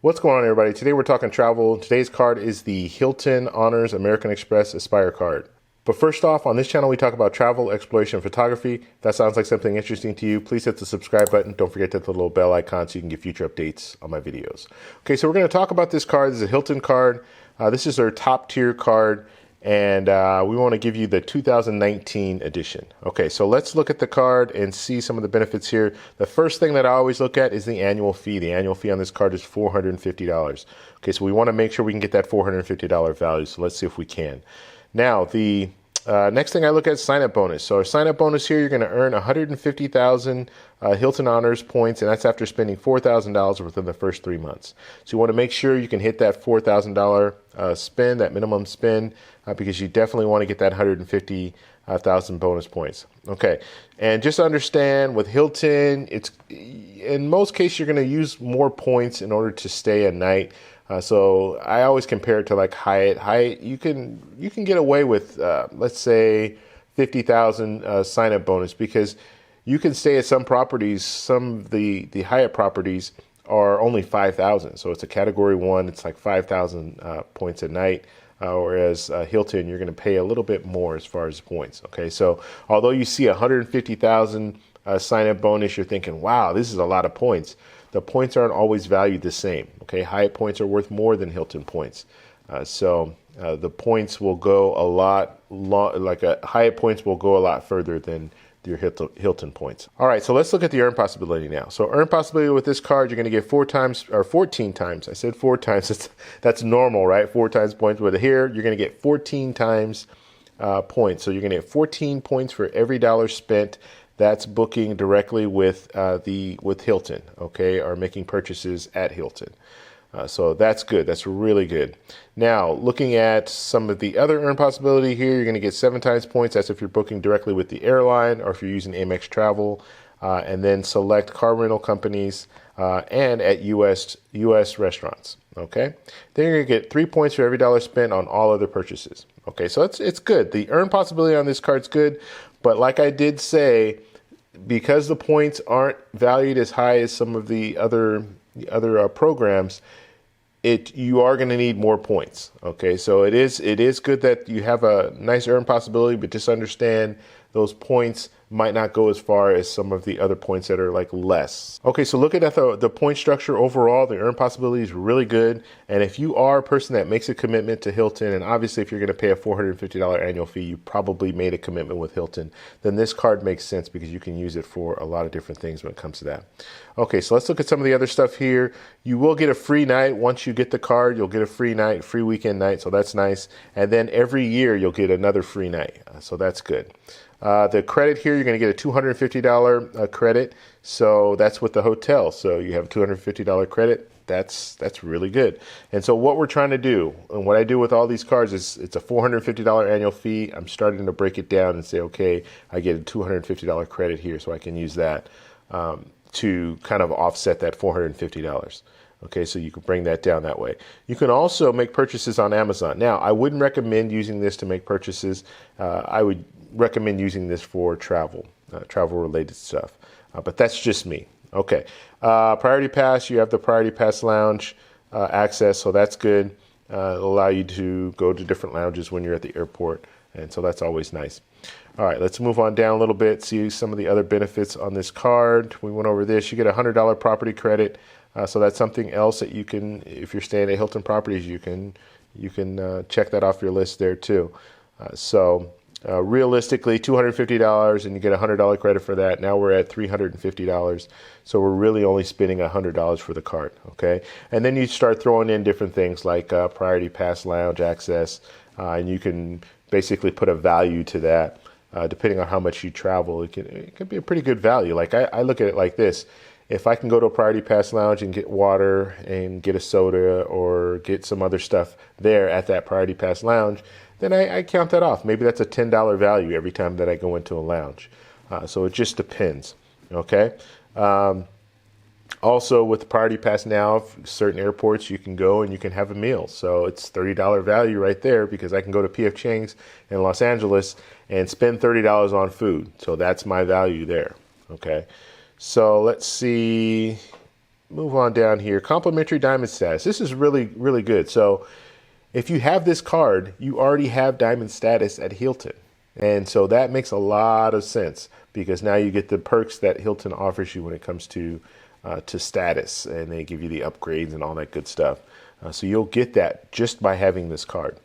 What's going on, everybody? Today we're talking travel. Today's card is the Hilton Honors American Express Aspire card. But first off, on this channel we talk about travel, exploration, and photography. If that sounds like something interesting to you, please hit the subscribe button. Don't forget to hit the little bell icon so you can get future updates on my videos. Okay, so we're going to talk about this card. This is a Hilton card. This is their top tier card, and we want to give you the 2019 edition. Okay, so let's look at the card and see some of the benefits here. The first thing that I always look at is the annual fee. The annual fee on this card is $450. Okay, so we want to make sure we can get that $450 value. So let's see if we can. Now, the next thing I look at is sign-up bonus. So our sign-up bonus here, you're going to earn 150,000 Hilton Honors points, and that's after spending $4,000 within the first 3 months. So you want to make sure you can hit that $4,000 spend, that minimum spend, because you definitely want to get that 150,000 bonus points. Okay, and just understand with Hilton, it's in most cases you're going to use more points in order to stay a night. So I always compare it to like Hyatt. Hyatt, you can get away with let's say 50,000 sign-up bonus, because you can stay at some properties. Some of the Hyatt properties are only 5,000. So it's a category 1. It's like 5,000 points a night. Whereas Hilton, you're going to pay a little bit more as far as points. Okay, so although you see 150,000 sign-up bonus, you're thinking, wow, this is a lot of points. The points aren't always valued the same. Okay, Hyatt points are worth more than Hilton points. So the points will go a lot, Hyatt points will go a lot further than your Hilton points. All right, so let's look at the earn possibility now. So earn possibility with this card, you're going to get 14 times. I said 4 times. That's normal, right? 4 times points. But here, you're going to get 14 times points. So you're going to get 14 points for every dollar spent. That's booking directly with Hilton, okay, or making purchases at Hilton. So that's good. That's really good. Now, looking at some of the other earn possibility here, you're going to get 7 times points. That's if you're booking directly with the airline or if you're using Amex Travel, and then select car rental companies and at U.S. restaurants. Okay, then you're going to get 3 points for every dollar spent on all other purchases. Okay, so it's good. The earn possibility on this card's good, but like I did say, because the points aren't valued as high as some of the other programs, you are going to need more points. Okay, so it is good that you have a nice earn possibility, but just understand those points might not go as far as some of the other points that are like less. Okay, so looking at the point structure overall, the earn possibility is really good. And if you are a person that makes a commitment to Hilton, and obviously if you're going to pay a $450 annual fee, you probably made a commitment with Hilton, then this card makes sense because you can use it for a lot of different things when it comes to that. Okay, so let's look at some of the other stuff here. You will get a free night. Once you get the card, you'll get a free night, free weekend night, so that's nice. And then every year you'll get another free night, so that's good. The credit here, you're going to get a $250 credit, so that's with the hotel. So you have a $250 credit. That's really good. And so what we're trying to do, and what I do with all these cards, is it's a $450 annual fee. I'm starting to break it down and say, okay, I get a $250 credit here, so I can use that to kind of offset that $450. Okay, so you can bring that down that way. You can also make purchases on Amazon. Now, I wouldn't recommend using this to make purchases. I would recommend using this for travel-related stuff. But that's just me. Okay, Priority Pass, you have the Priority Pass Lounge access, so that's good. It'll allow you to go to different lounges when you're at the airport, and so that's always nice. All right, let's move on down a little bit, see some of the other benefits on this card. We went over this. You get a $100 property credit. So that's something else that you can, if you're staying at Hilton properties, you can check that off your list there too. Realistically, $250, and you get a $100 credit for that. Now we're at $350. So we're really only spending $100 for the card, okay? And then you start throwing in different things like Priority Pass Lounge access, and you can basically put a value to that. Depending on how much you travel, it can be a pretty good value. Like I look at it like this. If I can go to a Priority Pass Lounge and get water and get a soda or get some other stuff there at that Priority Pass Lounge, then I count that off. Maybe that's a $10 value every time that I go into a lounge. So it just depends, okay? Also, with the Priority Pass now, certain airports you can go and you can have a meal. So it's $30 value right there, because I can go to P.F. Chang's in Los Angeles and spend $30 on food. So that's my value there, okay? So let's see. move on down here. Complimentary Diamond status. This is really, really good. So if you have this card, you already have Diamond status at Hilton. And so that makes a lot of sense because now you get the perks that Hilton offers you when it comes to status, and they give you the upgrades and all that good stuff. So you'll get that just by having this card.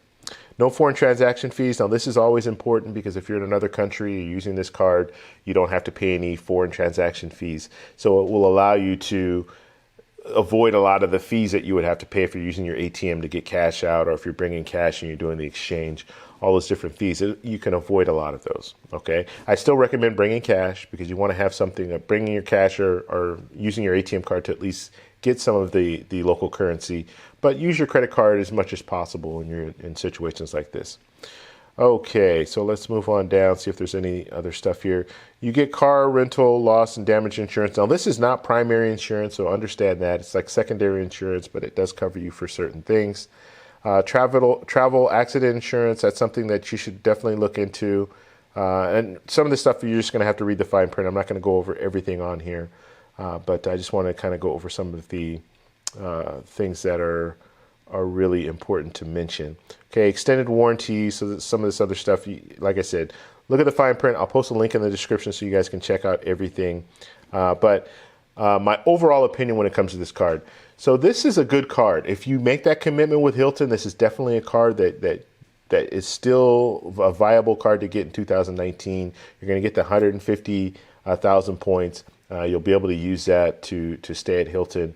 No foreign transaction fees. Now, this is always important because if you're in another country, you're using this card, you don't have to pay any foreign transaction fees. So it will allow you to avoid a lot of the fees that you would have to pay if you're using your ATM to get cash out, or if you're bringing cash and you're doing the exchange, all those different fees. You can avoid a lot of those, okay? I still recommend bringing cash because you want to have something, bringing your cash or using your ATM card to at least get some of the local currency, but use your credit card as much as possible when you're in situations like this. Okay, so let's move on down, see if there's any other stuff here. You get car rental, loss, and damage insurance. Now, this is not primary insurance, so understand that. It's like secondary insurance, but it does cover you for certain things. Travel accident insurance, that's something that you should definitely look into. And some of the stuff you're just going to have to read the fine print. I'm not going to go over everything on here, but I just want to kind of go over some of the things that are really important to mention. Okay, extended warranty. So some of this other stuff, like I said, look at the fine print. I'll post a link in the description so you guys can check out everything. But my overall opinion when it comes to this card. So this is a good card. If you make that commitment with Hilton, this is definitely a card that is still a viable card to get in 2019. You're going to get the 150,000 points. You'll be able to use that to stay at Hilton.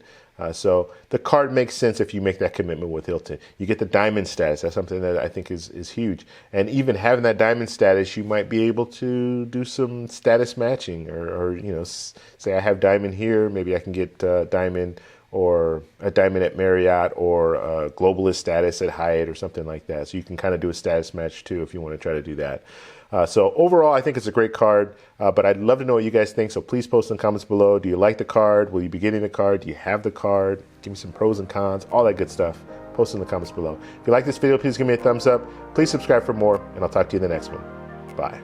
So the card makes sense if you make that commitment with Hilton. You get the Diamond status. That's something that I think is huge. And even having that Diamond status, you might be able to do some status matching, or you know, say I have Diamond here, maybe I can get Diamond or a Diamond at Marriott, or a Globalist status at Hyatt, or something like that. So you can kind of do a status match too if you want to try to do that. So overall, I think it's a great card, but I'd love to know what you guys think. So please post in the comments below. Do you like the card? Will you be getting the card? Do you have the card? Give me some pros and cons, all that good stuff. Post in the comments below. If you like this video, please give me a thumbs up. Please subscribe for more, and I'll talk to you in the next one. Bye.